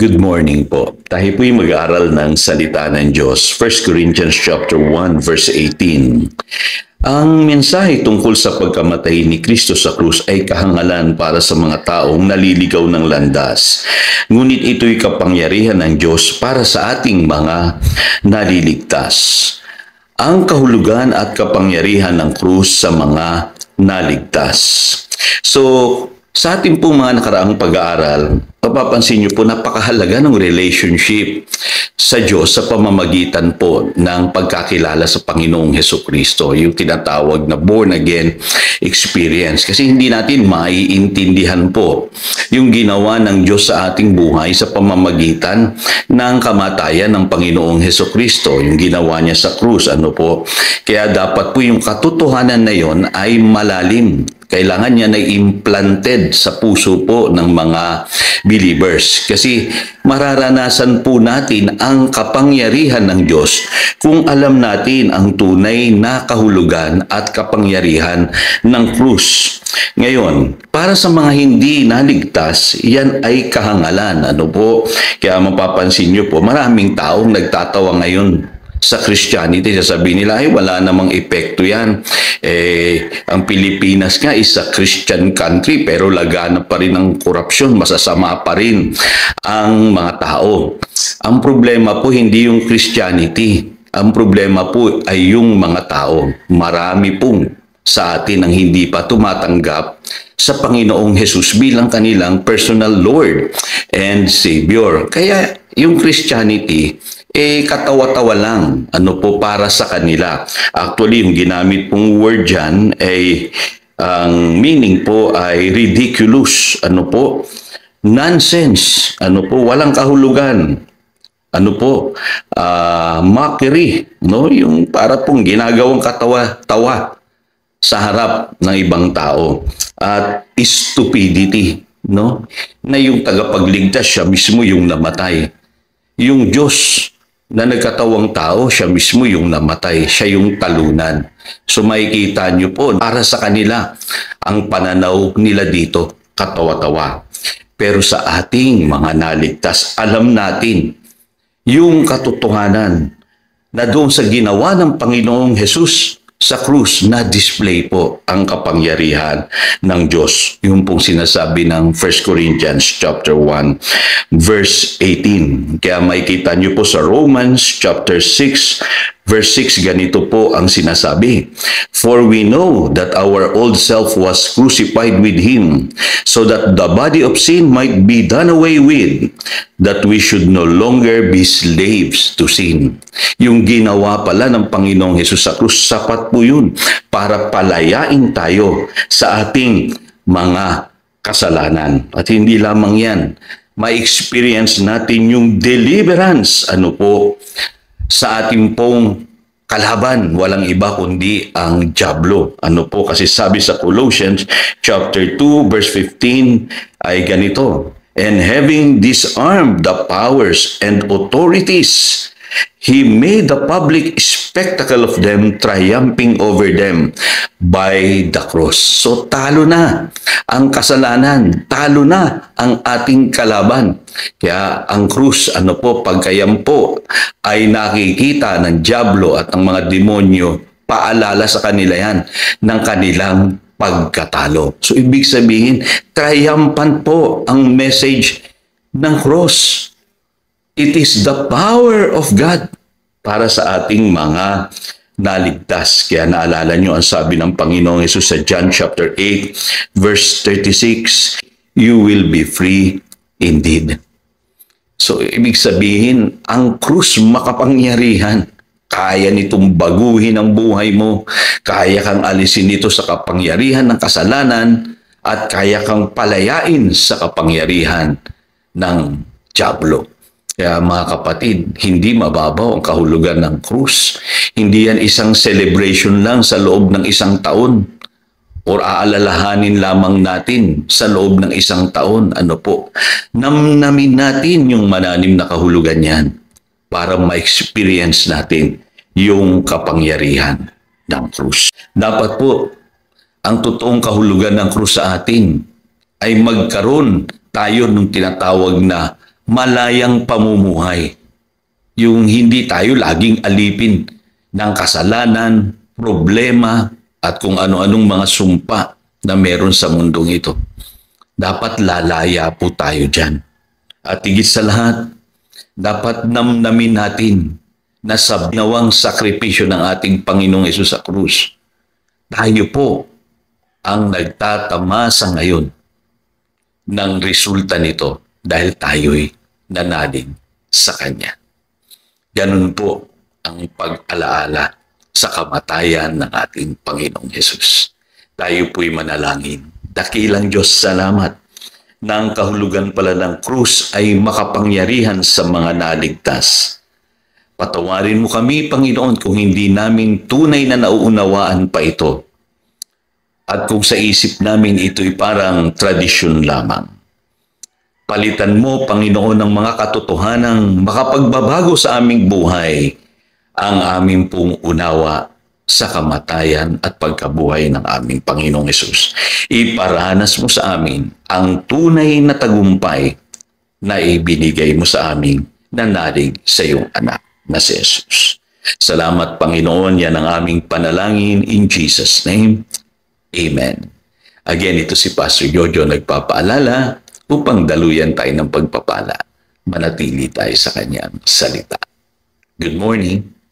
Good morning po. Tayo po'y mag-aaral ng salita ng Diyos. 1 Corinthians chapter 1 verse 18. Ang mensahe tungkol sa pagkamatay ni Kristo sa krus ay kahangalan para sa mga taong naliligaw ng landas. Ngunit ito'y kapangyarihan ng Diyos para sa ating mga naliligtas. Ang kahulugan at kapangyarihan ng krus sa mga naligtas. So, sa ating pong mga nakaraang pag-aaral, mapapansin niyo po napakahalaga ng relationship sa Diyos sa pamamagitan po ng pagkakilala sa Panginoong Hesukristo, yung tinatawag na born again experience. Kasi hindi natin maiintindihan po yung ginawa ng Diyos sa ating buhay sa pamamagitan ng kamatayan ng Panginoong Hesukristo, yung ginawa niya sa krus. Kaya dapat po yung katotohanan na yon ay malalim. Kailangan niya na implanted sa puso po ng mga believers. Kasi mararanasan po natin ang kapangyarihan ng Diyos kung alam natin ang tunay na kahulugan at kapangyarihan ng krus. Ngayon, para sa mga hindi naligtas, yan ay kahangalan. Kaya mapapansin niyo po, maraming taong nagtatawa ngayon sa Christianity. Sasabihin nila, ay wala namang epekto yan. Ang Pilipinas nga is a Christian country pero lagana pa rin ang korupsyon, masasama pa rin ang mga tao. Ang problema po hindi yung Christianity. Ang problema po ay yung mga tao. Marami pong sa atin ang hindi pa tumatanggap sa Panginoong Jesus bilang kanilang personal Lord and Savior. Kaya yung Christianity, katawa-tawa lang, para sa kanila. Actually, yung ginamit pong word dyan, ang meaning po ay ridiculous, nonsense, walang kahulugan, mockery, yung para pong ginagawang katawa-tawa sa harap ng ibang tao. At stupidity, na yung tagapagligtas siya mismo yung namatay. Yung Diyos na nagkatawang tao, siya mismo yung namatay, siya yung talunan. So makikita niyo po, para sa kanila, ang pananaw nila dito, katawa-tawa. Pero sa ating mga naligtas, alam natin yung katotohanan na doon sa ginawa ng Panginoong Jesus sa krus na display po ang kapangyarihan ng Diyos. Yung pong sinasabi ng 1 Corinthians chapter 1 verse 18. Kaya makikita niyo po sa Romans chapter 6 verse 6, ganito po ang sinasabi. For we know that our old self was crucified with Him, so that the body of sin might be done away with, that we should no longer be slaves to sin. Yung ginawa pala ng Panginoong Jesus sa krus, sapat po yun para palayain tayo sa ating mga kasalanan. At hindi lamang yan, ma-experience natin yung deliverance, sa ating pong kalaban, walang iba kundi ang dyablo. Kasi sabi sa Colossians chapter 2 verse 15 ay ganito, and having disarmed the powers and authorities, He made a public spectacle of them, triumphing over them by the cross. So talo na ang kasalanan, talo na ang ating kalaban. Kaya ang krus, pagkayam po ay nakikita ng dyablo at ng mga demonyo, paalala sa kanila yan ng kanilang pagkatalo. So ibig sabihin, triumphant po ang message ng cross. It is the power of God para sa ating mga naligtas. Kaya naalala nyo ang sabi ng Panginoong Jesus sa John chapter 8 verse 36, you will be free indeed. So ibig sabihin, ang krus makapangyarihan. Kaya nitong baguhin ang buhay mo. Kaya kang alisin ito sa kapangyarihan ng kasalanan at kaya kang palayain sa kapangyarihan ng dyablo. Kaya mga kapatid, hindi mababaw ang kahulugan ng krus. Hindi yan isang celebration lang sa loob ng isang taon or aalalahanin lamang natin sa loob ng isang taon. Namnamin natin yung mananim na kahulugan yan para ma-experience natin yung kapangyarihan ng krus. Dapat po, ang totoong kahulugan ng krus sa atin ay magkaroon tayo ng tinatawag na malayang pamumuhay. Yung hindi tayo laging alipin ng kasalanan, problema, at kung ano-anong mga sumpa na meron sa mundong ito. Dapat lalaya po tayo dyan. At higit sa lahat, dapat namnamin natin na sa binawang sakripisyo ng ating Panginoong Hesus sa krus, tayo po ang nagtatamasa ngayon ng resulta nito dahil tayo'y nanalig sa Kanya. Ganun po ang pag-alaala sa kamatayan ng ating Panginoong Hesus. Tayo po'y manalangin. Dakilang Diyos, salamat na ang kahulugan pala ng krus ay makapangyarihan sa mga naligtas. Patawarin mo kami, Panginoon, kung hindi namin tunay na nauunawaan pa ito. At kung sa isip namin ito'y parang tradisyon lamang. Palitan mo, Panginoon, ng mga katotohanang makapagbabago sa aming buhay ang aming pong unawa sa kamatayan at pagkabuhay ng aming Panginoong Hesus. Iparanas mo sa amin ang tunay na tagumpay na ibinigay mo sa amin na nalig sa iyong anak na si Hesus. Salamat, Panginoon, yan ang aming panalangin in Jesus' name. Amen. Again, ito si Pastor Jojo nagpapaalala upang daluyan tayo ng pagpapala. Manatili tayo sa kanyang salita. Good morning.